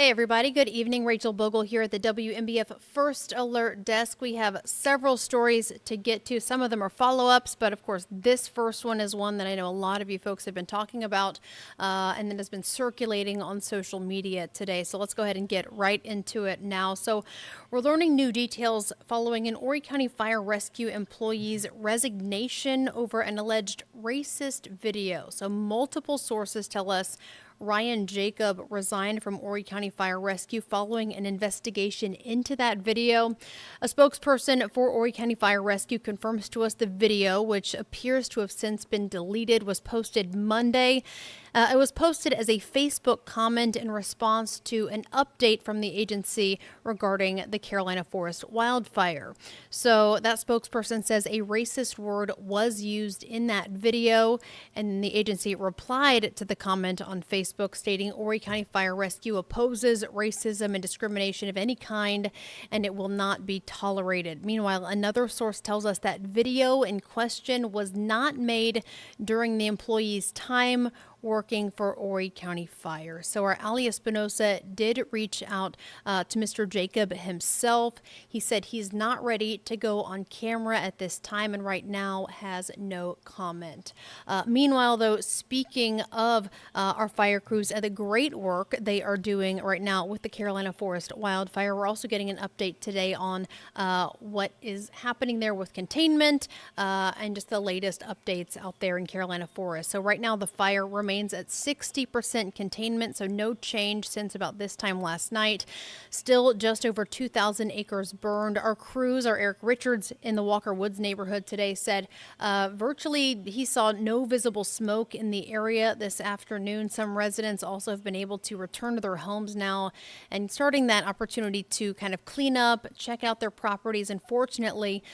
Hey everybody, good evening. Rachel Bogle here at the WMBF First Alert Desk. We have several stories to get to. Some of them are follow-ups, but of course this first one is one that I know a lot of you folks have been talking about and that has been circulating on social media today. So let's go ahead and get right into it now. So we're learning new details following an Horry County Fire Rescue employee's resignation over an alleged racist video. So multiple sources tell us Ryan Jacob resigned from Horry County Fire Rescue following an investigation into that video. A spokesperson for Horry County Fire Rescue confirms to us the video, which appears to have since been deleted, was posted Monday. It was posted as a Facebook comment in response to an update from the agency regarding the Carolina forest wildfire. So that spokesperson says a racist word was used in that video, and the agency replied to the comment on Facebook stating Horry County Fire Rescue opposes racism and discrimination of any kind, and it will not be tolerated. Meanwhile, another source tells us that video in question was not made during the employee's time working for Horry County Fire. So our Ali Espinosa did reach out to Mr. Jacob himself. He said he's not ready to go on camera at this time and right now has no comment. Meanwhile, though, speaking of our fire crews and the great work they are doing right now with the Carolina forest wildfire, we're also getting an update today on what is happening there with containment and just the latest updates out there in Carolina forest. So right now the fire remains at 60% containment, so no change since about this time last night. Still just over 2,000 acres burned. Our crews, our Eric Richards in the Walker Woods neighborhood today said virtually he saw no visible smoke in the area this afternoon. Some residents also have been able to return to their homes now and starting that opportunity to kind of clean up, check out their properties. And fortunately,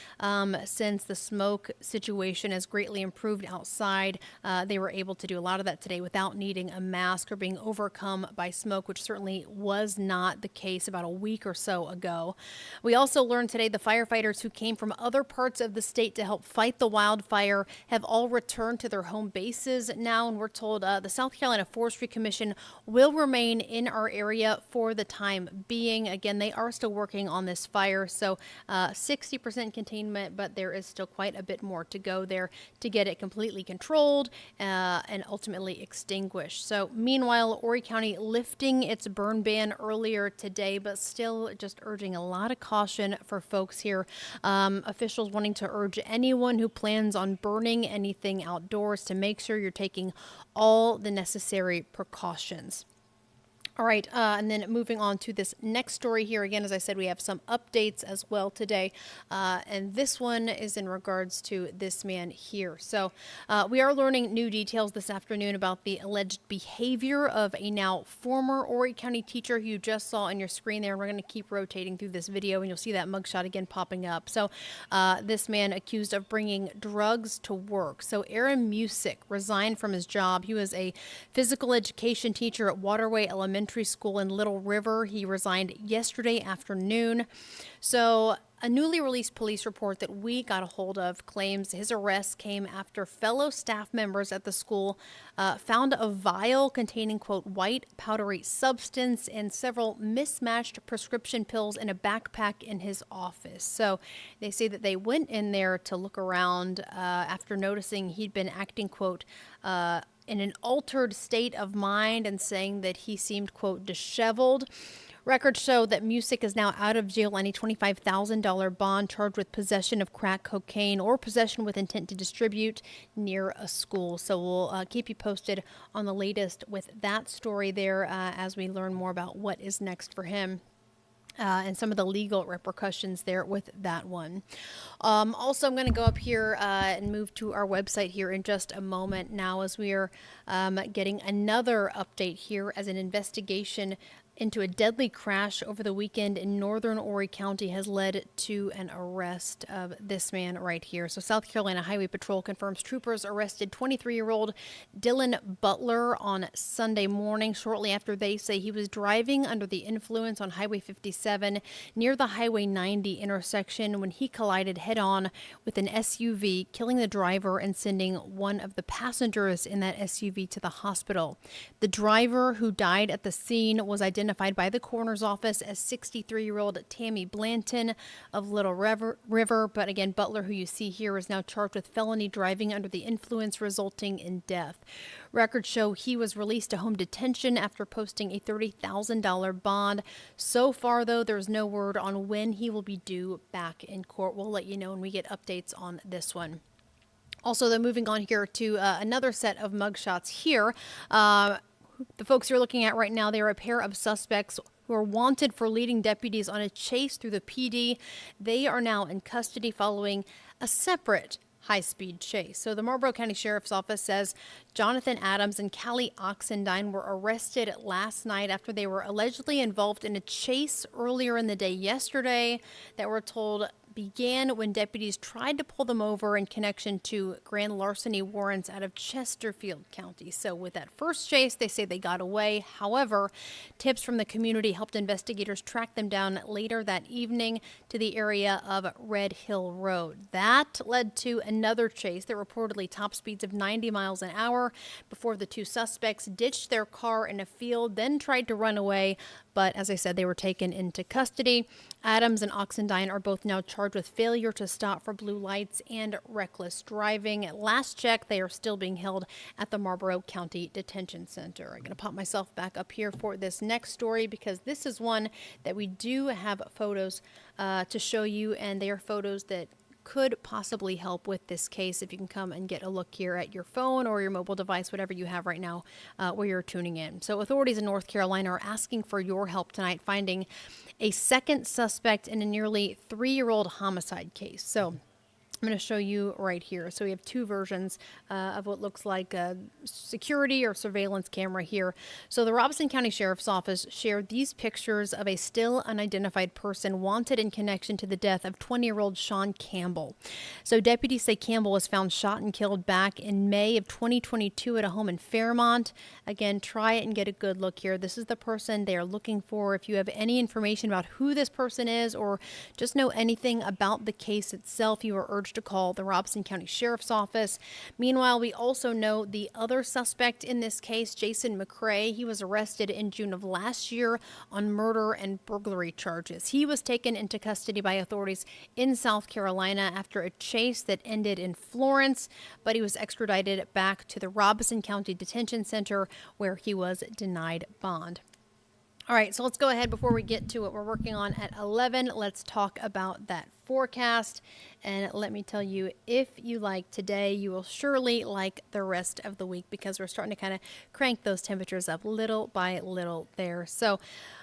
since the smoke situation has greatly improved outside, they were able to do a lot of that today without needing a mask or being overcome by smoke, which certainly was not the case about a week or so ago. We also learned today the firefighters who came from other parts of the state to help fight the wildfire have all returned to their home bases now, and we're told the South Carolina Forestry Commission will remain in our area for the time being. Again, they are still working on this fire, so 60% containment, but there is still quite a bit more to go there to get it completely controlled and ultimately extinguished. So meanwhile, Horry County lifting its burn ban earlier today, but still just urging a lot of caution for folks here. Officials wanting to urge anyone who plans on burning anything outdoors to make sure you're taking all the necessary precautions. All right, and then moving on to this next story here. Again, as I said, we have some updates as well today, and this one is in regards to this man here. So we are learning new details this afternoon about the alleged behavior of a now former Horry County teacher who you just saw on your screen there. And we're going to keep rotating through this video, and you'll see that mugshot again popping up. So this man accused of bringing drugs to work. So Aaron Musick resigned from his job. He was a physical education teacher at Waterway Elementary School in Little River. He resigned yesterday afternoon. So a newly released police report that we got a hold of claims his arrest came after fellow staff members at the school found a vial containing, quote, white powdery substance and several mismatched prescription pills in a backpack in his office. So they say that they went in there to look around after noticing he'd been acting, quote, in an altered state of mind and saying that he seemed, quote, disheveled. Records show that Musick is now out of jail on a $25,000 bond charged with possession of crack cocaine or possession with intent to distribute near a school. So we'll keep you posted on the latest with that story there as we learn more about what is next for him. And some of the legal repercussions there with that one. Also, I'm going to go up here and move to our website here in just a moment now as we are getting another update here as an investigation into a deadly crash over the weekend in northern Horry County has led to an arrest of this man right here. So South Carolina Highway Patrol confirms troopers arrested 23-year-old Dylan Butler on Sunday morning shortly after they say he was driving under the influence on Highway 57 near the Highway 90 intersection when he collided head-on with an SUV, killing the driver and sending one of the passengers in that SUV to the hospital. The driver, who died at the scene, was identified identified by the coroner's office as 63-year-old Tammy Blanton of Little River. But again, Butler, who you see here, is now charged with felony driving under the influence resulting in death. Records show he was released to home detention after posting a $30,000 bond. So far, though, there's no word on when he will be due back in court. We'll let you know when we get updates on this one. Also, then moving on here to another set of mugshots here. The folks you're looking at right now, they are a pair of suspects who are wanted for leading deputies on a chase through the PD. They are now in custody following a separate high-speed chase. So the Marlboro County Sheriff's Office says Jonathan Adams and Callie Oxendine were arrested last night after they were allegedly involved in a chase earlier in the day yesterday that we're told began when deputies tried to pull them over in connection to grand larceny warrants out of Chesterfield County. So with that first chase, they say they got away. However, tips from the community helped investigators track them down later that evening to the area of Red Hill Road. That led to another chase that reportedly topped speeds of 90 miles an hour before the two suspects ditched their car in a field, then tried to run away. But as I said, they were taken into custody. Adams and Oxendine are both now charged with failure to stop for blue lights and reckless driving. At last check, they are still being held at the Marlboro County Detention Center. I'm going to pop myself back up here for this next story because this is one that we do have photos to show you, and they are photos that could possibly help with this case if you can come and get a look here at your phone or your mobile device, whatever you have right now where you're tuning in. So authorities in North Carolina are asking for your help tonight finding a second suspect in a nearly 3-year-old homicide case. So I'm going to show you right here. So we have two versions of what looks like a security or surveillance camera here. So the Robeson County Sheriff's Office shared these pictures of a still unidentified person wanted in connection to the death of 20-year-old Sean Campbell. So deputies say Campbell was found shot and killed back in May of 2022 at a home in Fairmont. Again, try it and get a good look here. This is the person they are looking for. If you have any information about who this person is or just know anything about the case itself, you are urged to call the Robeson County Sheriff's Office. Meanwhile, we also know the other suspect in this case, Jason McCrae. He was arrested in June of last year on murder and burglary charges. He was taken into custody by authorities in South Carolina after a chase that ended in Florence, but he was extradited back to the Robeson County Detention Center where he was denied bond. All right, so let's go ahead before we get to what we're working on at 11. Let's talk about that forecast. And let me tell you, if you like today, you will surely like the rest of the week because we're starting to kind of crank those temperatures up little by little there. So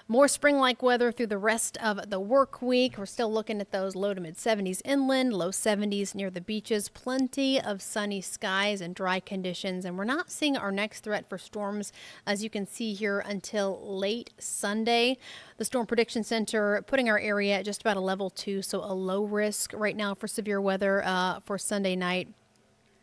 more spring-like weather through the rest of the work week. We're still looking at those low to mid 70s inland, low 70s near the beaches, plenty of sunny skies and dry conditions. And we're not seeing our next threat for storms, as you can see here, until late Sunday. The Storm Prediction Center putting our area at just about a level 2, so a low risk right now for severe weather for Sunday night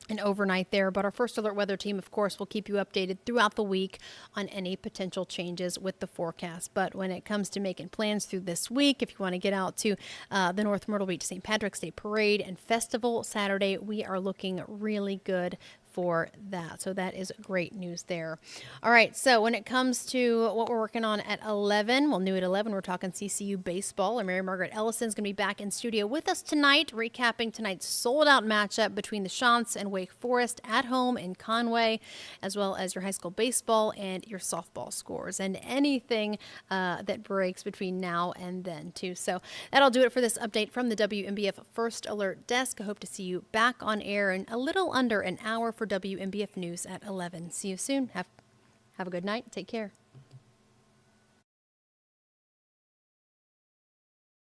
and overnight there. But our first alert weather team, of course, will keep you updated throughout the week on any potential changes with the forecast. But when it comes to making plans through this week, if you want to get out to the North Myrtle Beach St. Patrick's Day Parade and Festival Saturday, we are looking really good for that. So that is great news there. All right, so when it comes to what we're working on at 11, well, new at 11, we're talking CCU baseball. And Mary Margaret Ellison is going to be back in studio with us tonight, recapping tonight's sold-out matchup between the Chants and Wake Forest at home in Conway, as well as your high school baseball and your softball scores and anything that breaks between now and then, too. So that'll do it for this update from the WMBF First Alert Desk. I hope to see you back on air in a little under an hour for WMBF News at 11. See you soon. Have a good night. Take care.